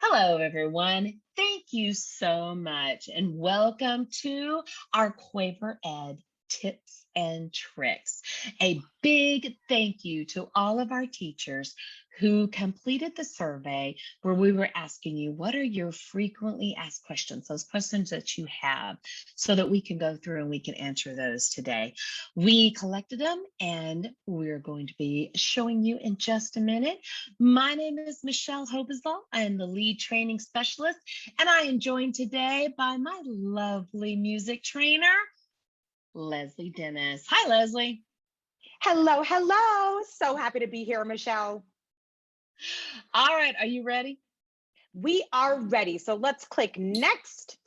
Hello, everyone. Thank you so much, and welcome to our QuaverEd tips and tricks. A big thank you to all of our teachers who completed the survey where we were asking you, what are your frequently asked questions, those questions that you have, so that we can go through and we can answer those today. We collected them and we're going to be showing you in just a minute. My name is Michelle Hobesall. I am the lead training specialist, and I am joined today by my lovely music trainer, Leslie Dennis. Hi, Leslie. Hello, hello. So happy to be here, Michelle. All right, are you ready? We are ready. So let's click next.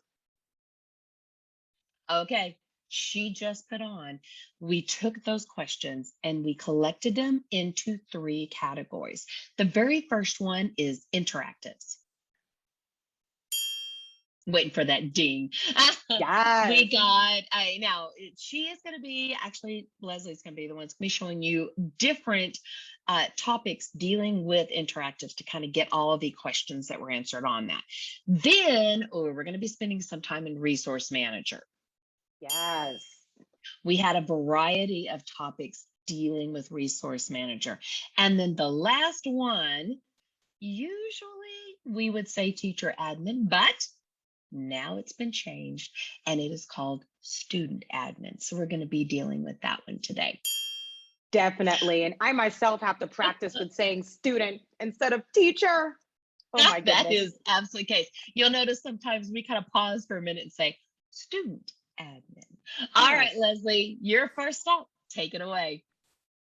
Okay, she just put on. We took those questions and we collected them into three categories. The very first one is interactives. Waiting for that ding. We Yes, got now she is going to be actually Leslie's going to be the one that's going to be showing you different topics dealing with interactives to kind of get all of the questions that were answered on that. Then we're going to be spending some time in resource manager. yes. We had a variety of topics dealing with resource manager, and then the last one, usually we would say teacher admin, but now it's been changed and it is called student admin. So we're going to be dealing with that one today. Definitely. And I myself have to practice with saying student instead of teacher. Oh my That goodness. is absolutely the case. You'll notice sometimes we kind of pause for a minute and say student admin. All right, Yes. Leslie, you're first up. Take it away.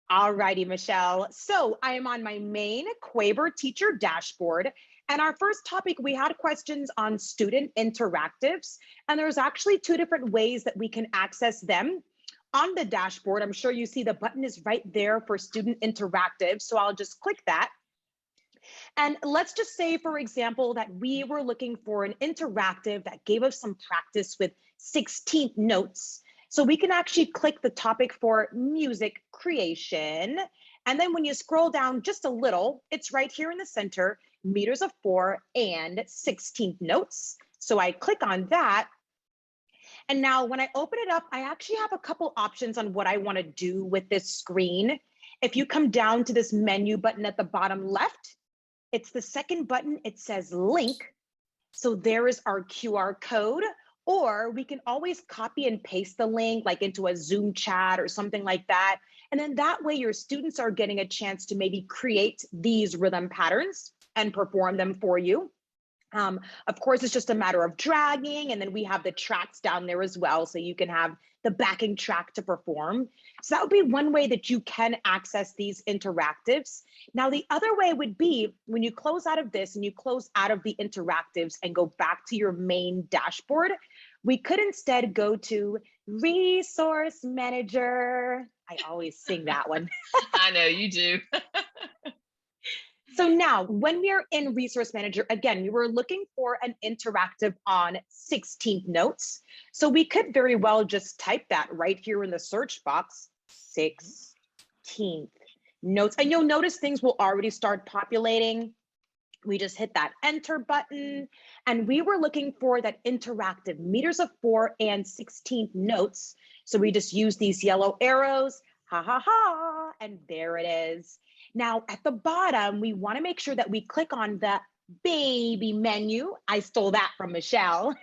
All righty, Michelle. So I am on my main Quaver teacher dashboard. And our first topic, we had questions on student interactives. And there's actually two different ways that we can access them. On the dashboard, I'm sure you see the button is right there for student interactive. So I'll just click that. And let's just say, for example, that we were looking for an interactive that gave us some practice with 16th notes. So we can actually click the topic for music creation. And then when you scroll down just a little, it's right here in the center, meters of 4 and 16th notes. So I click on that. And now when I open it up, I actually have a couple options on what I want to do with this screen. If you come down to this menu button at the bottom left, it's the second button. It says link. So there is our QR code, or we can always copy and paste the link like into a Zoom chat or something like that. And then that way your students are getting a chance to maybe create these rhythm patterns and perform them for you. Of course, it's just a matter of dragging, and then we have the tracks down there as well, so you can have the backing track to perform. So that would be one way that you can access these interactives. Now, the other way would be when you close out of this and you close out of the interactives and go back to your main dashboard, we could instead go to Resource Manager. I always sing that one. I know you do. So now when we are in Resource Manager, again, we were looking for an interactive on 16th notes. So we could very well just type that right here in the search box, 16th notes. And you'll notice things will already start populating. We just hit that enter button, and we were looking for that interactive meters of 4 and 16th notes. So we just use these yellow arrows, ha ha ha, and there it is. Now at the bottom, we want to make sure that we click on the baby menu. I stole that from Michelle.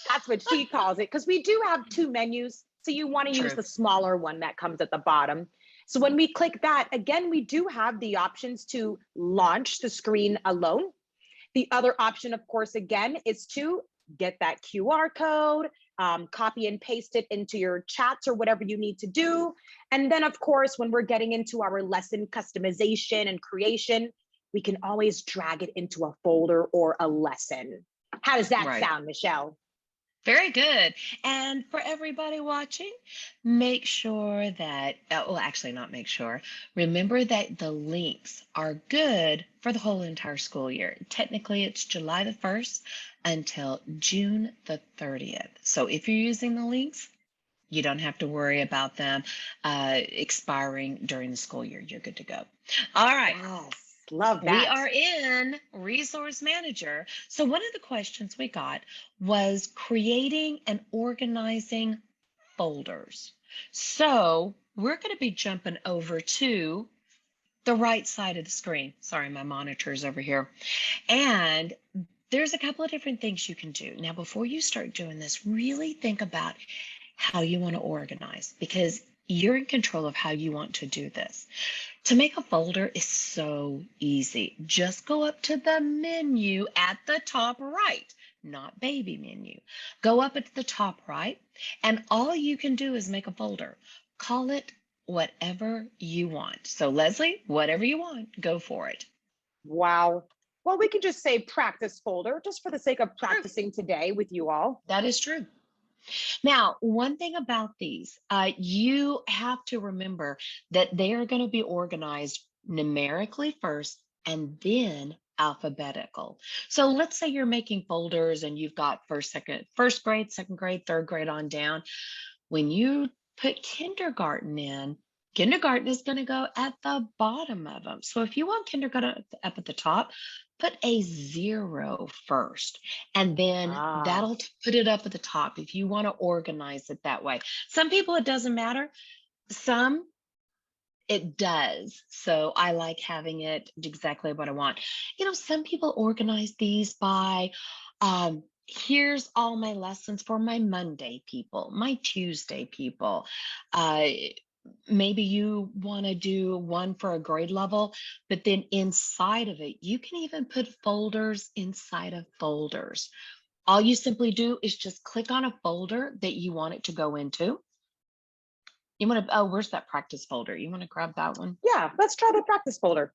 That's what she calls it, because we do have two menus. So you want to use True. the smaller one that comes at the bottom. So when we click that, again, we do have the options to launch the screen alone. The other option, of course, again, is to get that QR code, copy and paste it into your chats or whatever you need to do. And then, of course, when we're getting into our lesson customization and creation, we can always drag it into a folder or a lesson. How does that Right. sound, Michelle? Very good. And for everybody watching, make sure that, well, actually, not make sure, remember that the links are good for the whole entire school year. Technically, it's July the 1st until June the 30th. So if you're using the links, you don't have to worry about them expiring during the school year. You're good to go. All right. Yes. Love We that. are in Resource Manager. So, one of the questions we got was creating and organizing folders. So, we're going to be jumping over to the right side of the screen. Sorry, my monitor's over here. And there's a couple of different things you can do. Now, before you start doing this, really think about how you want to organize because you're in control of how you want to do this. To make a folder is so easy. Just go up to the menu at the top right, not baby menu. Go up at the top right, and all you can do is make a folder. Call it whatever you want. So, Leslie, whatever you want, go for it. Wow. Well, we can just say practice folder just for the sake of True. practicing today with you all. That is true. Now, one thing about these, you have to remember that they are going to be organized numerically first and then alphabetical. So let's say you're making folders and you've got first grade, second grade, third grade on down. When you put kindergarten in, kindergarten is going to go at the bottom of them. So if you want kindergarten up at the top, put a 0 first, and then Ah, that'll put it up at the top if you want to organize it that way. Some people, it doesn't matter. Some, it does. So I like having it exactly what I want. Some people organize these by, here's all my lessons for my Monday people, my Tuesday people. Uh, Maybe you want to do one for a grade level, but then inside of it, you can even put folders inside of folders. All you simply do is just click on a folder that you want it to go into. You want to, oh, where's that practice folder? You want to grab that one? yeah, let's try the practice folder.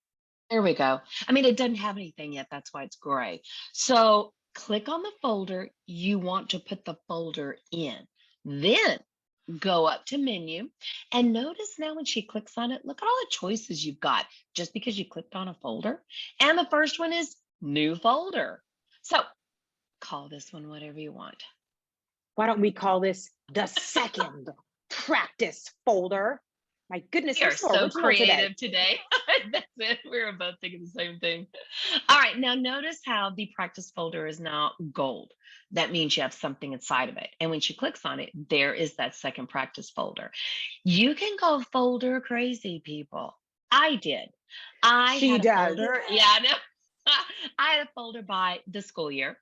There we go. I mean, it doesn't have anything yet. That's why it's gray. So click on the folder you want to put the folder in. Then go up to menu and notice now when she clicks on it, look at all the choices you've got just because you clicked on a folder. And the first one is new folder. So call this one whatever you want. Why don't we call this the second practice folder? My goodness, We you're are so so original today. creative today. That's it. We were both thinking the same thing. All right. Now, notice how the practice folder is now gold. That means you have something inside of it. And when she clicks on it, there is that second practice folder. You can go folder crazy, people. I did. I She had a does. folder. Yeah, I know. I had a folder by the school year.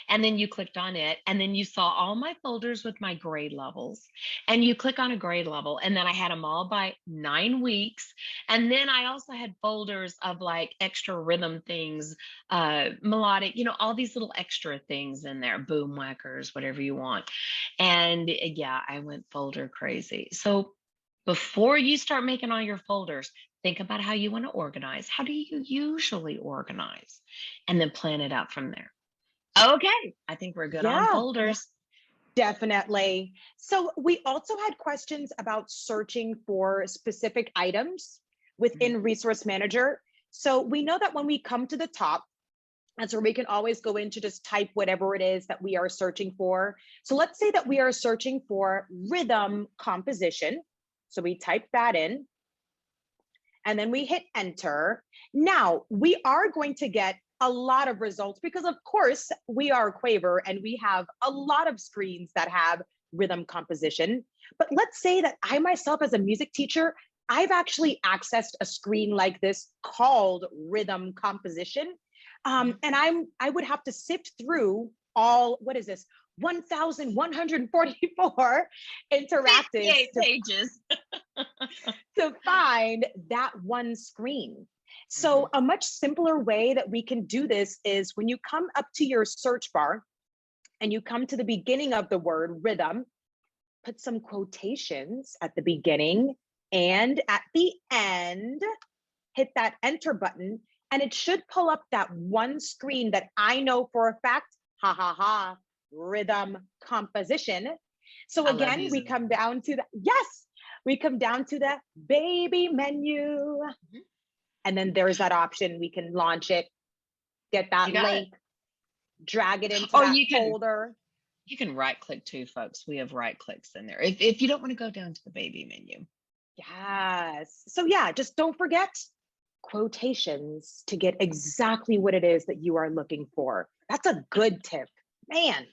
And then you clicked on it, and then you saw all my folders with my grade levels. And you click on a grade level, and then I had them all by 9 weeks. And then I also had folders of like extra rhythm things, melodic, all these little extra things in there, boom whackers, whatever you want. And yeah, I went folder crazy. So before you start making all your folders, think about how you want to organize. How do you usually organize? And then plan it out from there. Okay, I think we're good on Yeah, folders. definitely. So we also had questions about searching for specific items Mhm. within Resource Manager. So we know that when we come to the top, that's where we can always go in to just type whatever it is that we are searching for. So let's say that we are searching for rhythm composition. So we type that in and then we hit enter. Now we are going to get a lot of results because of course we are Quaver and we have a lot of screens that have rhythm composition. But let's say that I myself as a music teacher, I've actually accessed a screen like this called rhythm composition. Mhm. And I would have to sift through all, what is this, 1,144 interactives 58 pages. to find that one screen. So Mhm. a much simpler way that we can do this is when you come up to your search bar and you come to the beginning of the word rhythm, put some quotations at the beginning and at the end, hit that enter button, and it should pull up that one screen that I know for a fact, ha ha ha, rhythm composition. So I love again, we using that come one. down to the, yes, we come down to the baby menu. Mhm. And then there's that option. We can launch it, get You that got it. link, drag it into Or that you folder. can right click too, folks. We have right clicks in there. If you don't want to go down to the baby menu. Yes. So yeah, just don't forget quotations to get exactly what it is that you are looking for. That's a good tip, man.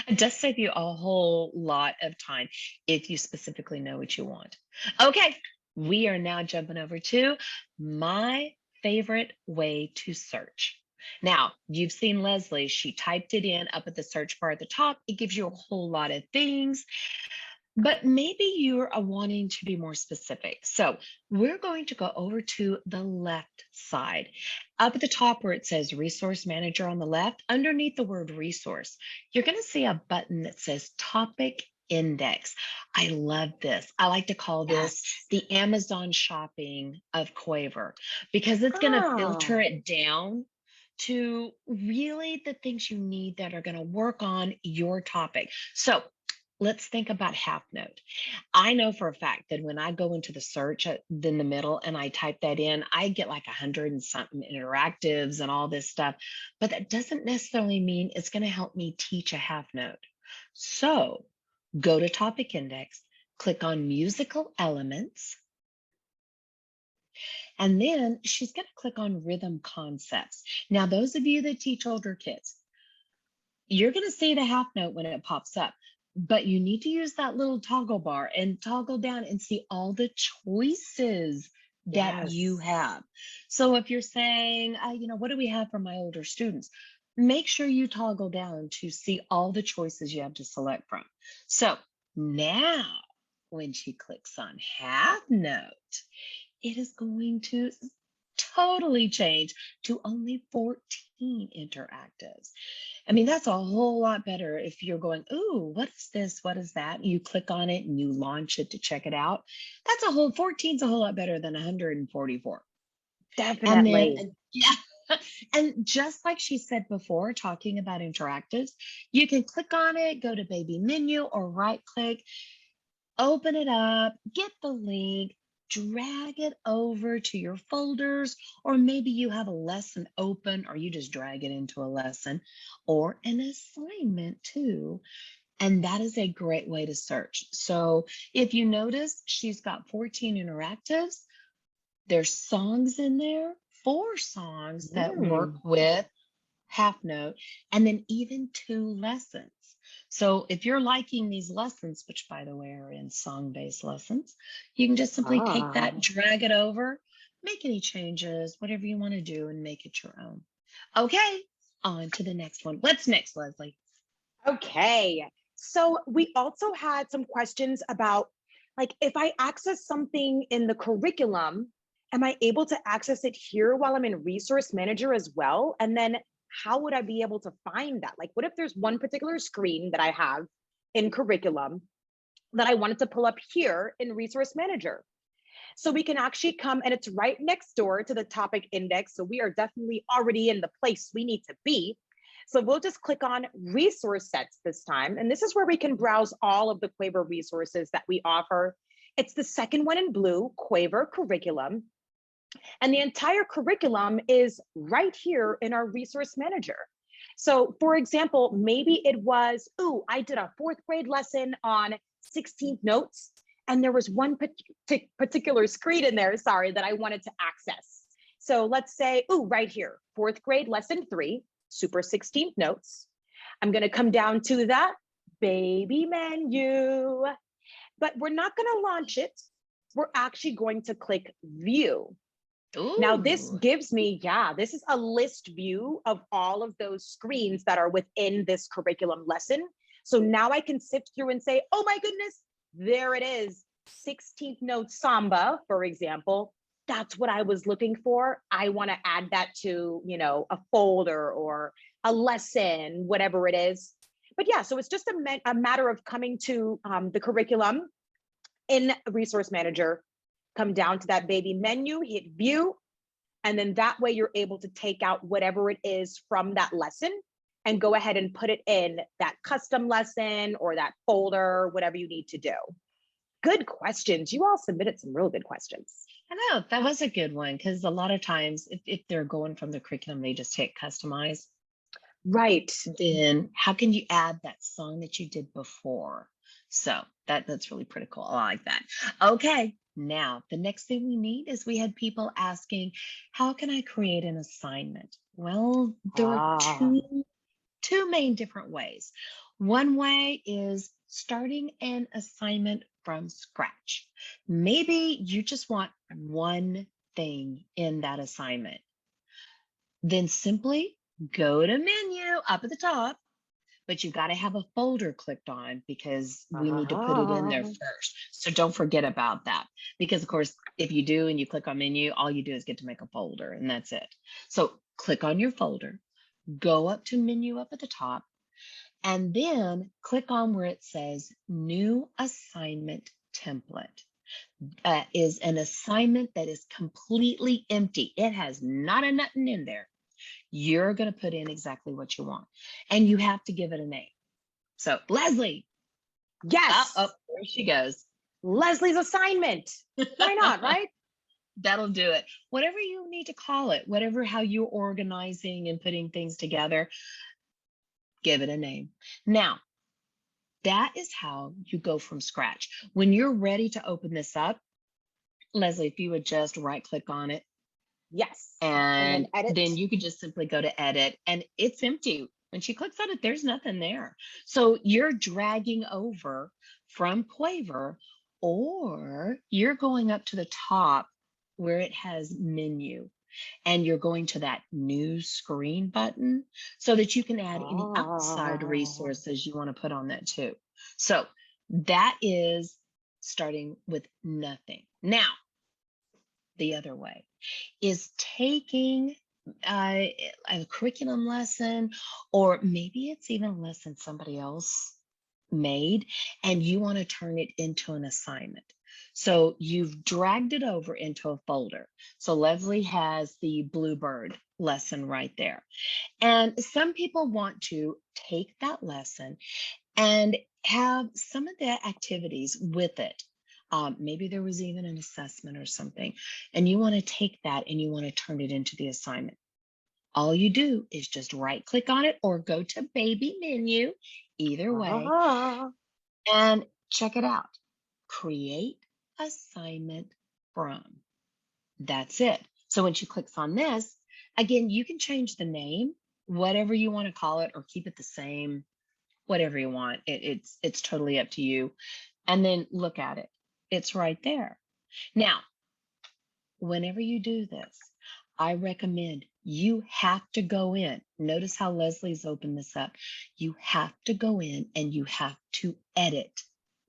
It does save you a whole lot of time if you specifically know what you want. Okay, we are now jumping over to my favorite way to search. Now, you've seen Leslie, she typed it in up at the search bar at the top. It gives you a whole lot of things. But maybe you're wanting to be more specific. So we're going to go over to the left side. Up at the top where it says Resource Manager on the left, underneath the word resource, you're going to see a button that says Topic Index. I love this. I like to call this Yes. the Amazon shopping of Quaver because it's going to filter Oh, it down to really the things you need that are going to work on your topic. So let's think about half note. I know for a fact that when I go into the search in the middle and I type that in, I get like 100 and something interactives and all this stuff. But that doesn't necessarily mean it's going to help me teach a half note. So go to Topic Index, click on Musical Elements, and then she's going to click on Rhythm Concepts. Now, those of you that teach older kids, you're going to see the half note when it pops up, but you need to use that little toggle bar and toggle down and see all the choices that you yes. have. So if you're saying, what do we have for my older students? Make sure you toggle down to see all the choices you have to select from. So now when she clicks on half note, it is going to totally change to only 14 interactives. I mean, that's a whole lot better if you're going, ooh, what is this? What is that? You click on it and you launch it to check it out. That's a whole 14 is a whole lot better than 144. And then, Definitely. yeah. And just like she said before, talking about interactives, you can click on it, go to baby menu or right click, open it up, get the link, drag it over to your folders, or maybe you have a lesson open or you just drag it into a lesson or an assignment too. And that is a great way to search. So if you notice, she's got 14 interactives. There's songs in there, 4 songs that work Mm. with half note, and then even 2 lessons. So if you're liking these lessons, which by the way are in song-based lessons, you can just simply take Ah. that, drag it over, make any changes, whatever you want to do, and make it your own. Okay, on to the next one. What's next, Leslie? Okay. So we also had some questions about like if I access something in the curriculum, am I able to access it here while I'm in Resource Manager as well? And then how would I be able to find that? Like, what if there's one particular screen that I have in curriculum that I wanted to pull up here in Resource Manager? So we can actually come and it's right next door to the topic index. So we are definitely already in the place we need to be. So we'll just click on resource sets this time. And this is where we can browse all of the Quaver resources that we offer. It's the second one in blue, Quaver curriculum. And the entire curriculum is right here in our resource manager. So for example, maybe it was, ooh, I did a 4th grade lesson on 16th notes. And there was one particular screen in there, sorry, that I wanted to access. So let's say, ooh, right here, 4th grade lesson 3, super 16th notes. I'm gonna come down to that baby menu, but we're not gonna launch it. We're actually going to click view. Now this Ooh. gives me, yeah, this is a list view of all of those screens that are within this curriculum lesson. So now I can sift through and say, oh my goodness, there it is. 16th note samba, for example. That's what I was looking for. I want to add that to, a folder or a lesson, whatever it is. But yeah, so it's just a matter of coming to the curriculum in Resource Manager, come down to that baby menu, hit view, and then that way you're able to take out whatever it is from that lesson and go ahead and put it in that custom lesson or that folder, whatever you need to do. Good questions. You all submitted some real good questions. I know that was a good one because a lot of times if they're going from the curriculum, they just hit customize. Right. Then how can you add that song that you did before? So that's really pretty cool. I like that. Okay, now the next thing we need is we had people asking, how can I create an assignment? Well, there are Ah, two main different ways. One way is starting an assignment from scratch. Maybe you just want one thing in that assignment. Then simply go to menu up at the top, but you got to have a folder clicked on because we need to put it in there ah, first. So don't forget about that. Because of course, if you do and you click on menu, all you do is get to make a folder and that's it. So click on your folder, go up to menu up at the top, and then click on where it says new assignment template. Is an assignment that is completely empty. It has not a nothing in there. You're going to put in exactly what you want, and you have to give it a name. So, Leslie, yes, there she goes. Leslie's assignment. Why not, right? That'll do it. Whatever you need to call it, whatever how you're organizing and putting things together, give it a name. Now, that is how you go from scratch. When you're ready to open this up, Leslie, if you would just right click on it, Yes. And then and edit. then you could just simply go to edit and it's empty. When she clicks on it, there's nothing there. So you're dragging over from Quaver, or you're going up to the top where it has menu and you're going to that new screen button so that you can add any outside Ah, resources you want to put on that too. So that is starting with nothing. Now, the other way is taking a curriculum lesson, or maybe it's even a lesson somebody else made, and you want to turn it into an assignment. So you've dragged it over into a folder. So Leslie has the Bluebird lesson right there. And some people want to take that lesson and have some of the activities with it. Maybe there was even an assessment or something, and you want to take that and you want to turn it into the assignment. All you do is just right click on it or go to baby menu, either way, ah. and check it out. Create assignment from. That's it. So when she clicks on this, again, you can change the name, whatever you want to call it, or keep it the same, whatever you want. It's totally up to you. And then look at it. It's right there. Now, whenever you do this, I recommend you have to go in. Notice how Leslie's opened this up. You have to go in and you have to edit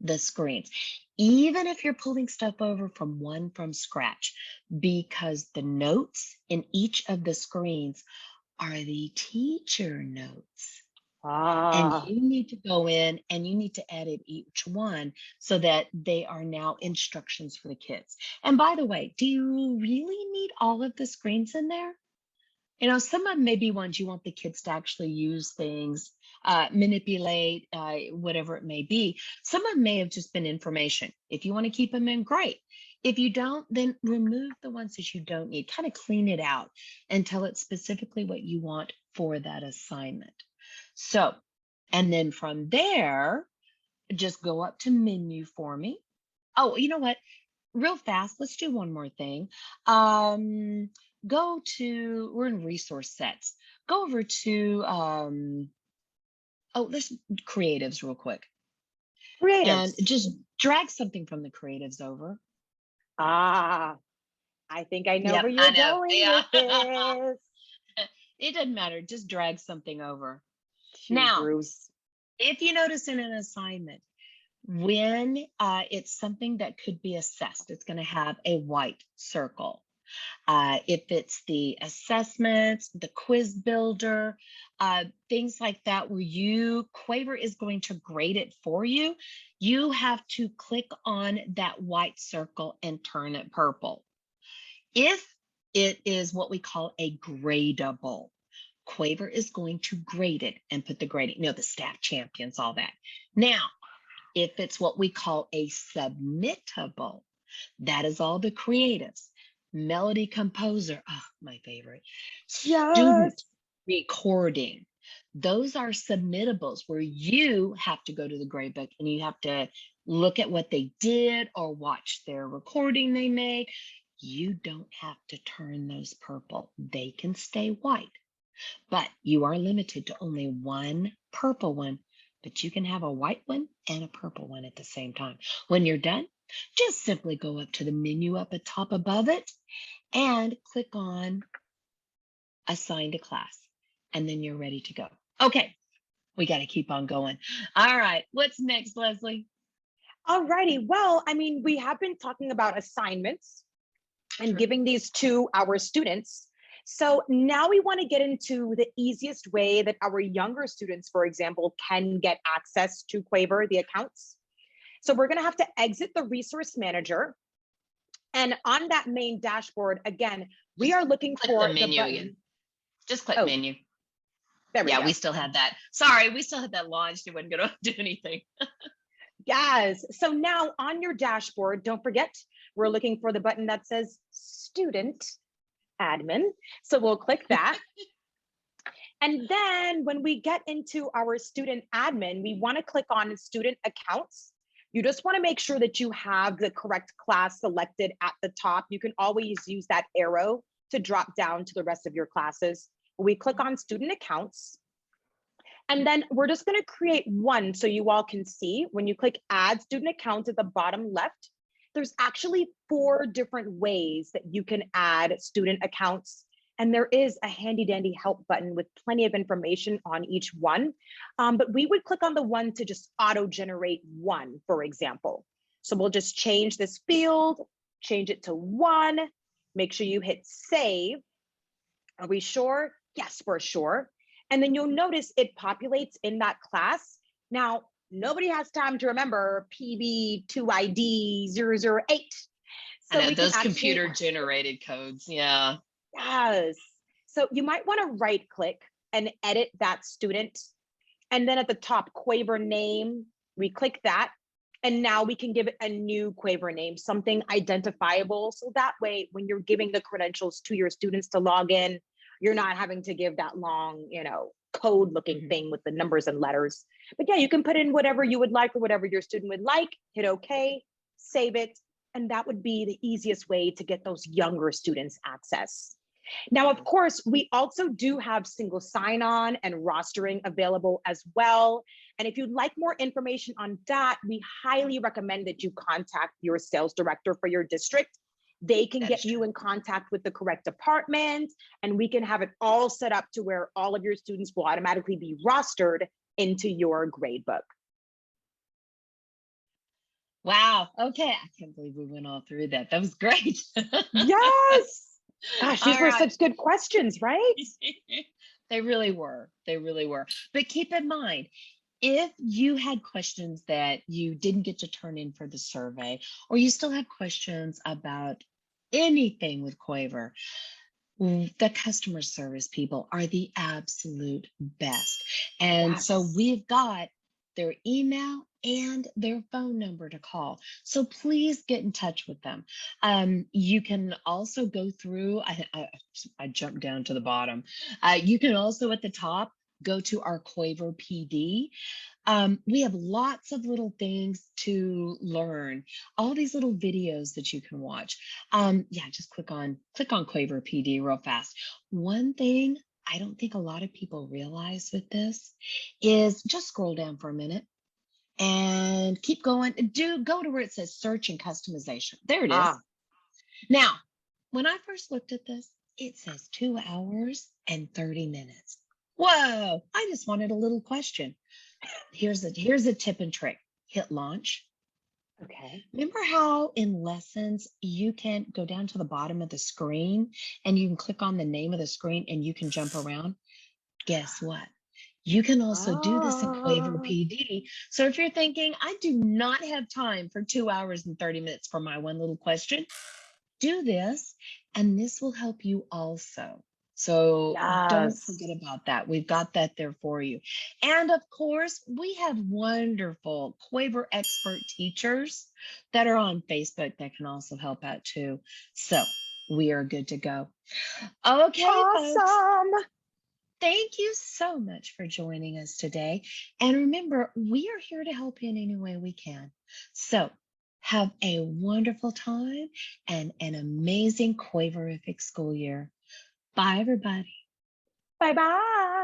the screens, even if you're pulling stuff over from scratch, because the notes in each of the screens are the teacher notes. And Ah, you need to go in and you need to edit each one so that they are now instructions for the kids. And by the way, do you really need all of the screens in there? You know, some of them may be ones you want the kids to actually use things, manipulate, whatever it may be. Some of them may have just been information. If you want to keep them in, great. If you don't, then remove the ones that you don't need. Kind of clean it out and tell it specifically what you want for that assignment. So, and then from there, just go up to menu for me. Oh, you know what? Real fast, let's do one more thing. Um, Go to, we're in resource sets. Go over to, let's creatives real quick and creatives. just drag something from the creatives over. Ah, I think I know Yep, where I you're know. going Yeah. with this. It doesn't matter. Just drag something over. Phew, Now, Bruce. if you notice in an assignment, when it's something that could be assessed, it's going to have a white circle. If it's the assessments, the quiz builder, things like that, where Quaver is going to grade it for you, you have to click on that white circle and turn it purple. If it is what we call a gradable, Quaver is going to grade it and put the grading, the staff champions, all that. Now, if it's what we call a submittable, that is all the creatives. Melody composer, oh, my favorite. Yes. Student recording. Those are submittables where you have to go to the grade book and you have to look at what they did or watch their recording they made. You don't have to turn those purple. They can stay white, but you are limited to only one purple one. But you can have a white one and a purple one at the same time. When you're done, just simply go up to the menu up at top above it and click on Assign to Class. And then you're ready to go. Okay, we got to keep on going. All right, what's next, Leslie? Alrighty. Well, I mean, we have been talking about assignments and Sure. giving these to our students. So now we want to get into the easiest way that our younger students, for example, can get access to Quaver, the accounts. So we're going to have to exit the resource manager. And on that main dashboard, again, we are looking Click for the the menu button. again. Just click Oh, menu. there we Yeah, go. we still had that. Sorry, we still had that launched. It wasn't going to do anything. Yes. So now on your dashboard, don't forget, we're looking for the button that says Student Admin. So we'll click that. And then when we get into our student admin, we want to click on student accounts. You just want to make sure that you have the correct class selected at the top. You can always use that arrow to drop down to the rest of your classes. We click on student accounts. And then we're just going to create one so you all can see. When you click add student account at the bottom left, there's actually 4 different ways that you can add student accounts. And there is a handy dandy help button with plenty of information on each one. But we would click on the one to just auto generate one, for example. So we'll just change this field, change it to 1. Make sure you hit save. Are we sure? Yes, we're sure. And then you'll notice it populates in that class. Now, nobody has time to remember PB2ID008. I So know we can those actually, computer generated codes. Yeah. yes. So you might want to right click and edit that student. And then at the top, Quaver name, we click that. And now we can give it a new Quaver name, something identifiable. So that way, when you're giving the credentials to your students to log in, you're not having to give that long, code looking thing with the numbers and letters. But yeah, you can put in whatever you would like or whatever your student would like, hit OK, save it. And that would be the easiest way to get those younger students access. Now, of course, we also do have single sign-on and rostering available as well. And if you'd like more information on that, we highly recommend that you contact your sales director for your district. They can get you in contact with the correct department, and we can have it all set up to where all of your students will automatically be rostered into your gradebook. Wow. Okay. I can't believe we went all through that. That was great. Yes. Gosh, these All were right. such good questions, right? They really were. They really were. But keep in mind, if you had questions that you didn't get to turn in for the survey, or you still have questions about anything with Quaver, the customer service people are the absolute best. And so Yes. we've got their email and their phone number to call. So please get in touch with them. You can also go through, I jumped down to the bottom. You can also at the top go to our Quaver PD. We have lots of little things to learn, all these little videos that you can watch. Yeah, just click on Quaver PD real fast. One thing I don't think a lot of people realize with this is just scroll down for a minute and keep going. Go to where it says search and customization. There it is. Now, when I first looked at this, it says 2 hours and 30 minutes. Whoa, I just wanted a little question. Here's a tip and trick. Hit launch. Okay. Remember how in lessons you can go down to the bottom of the screen and you can click on the name of the screen and you can jump around? Guess what? You can also do this in Quaver PD. So if you're thinking, I do not have time for 2 hours and 30 minutes for my one little question, do this, and this will help you also. So don't forget about that. We've got that there for you. And of course, we have wonderful Quaver expert teachers that are on Facebook that can also help out too. So we are good to go. Okay, folks. Awesome. thank you so much for joining us today. And remember, we are here to help you in any way we can. So have a wonderful time and an amazing Quaverific school year. Bye, everybody. Bye bye.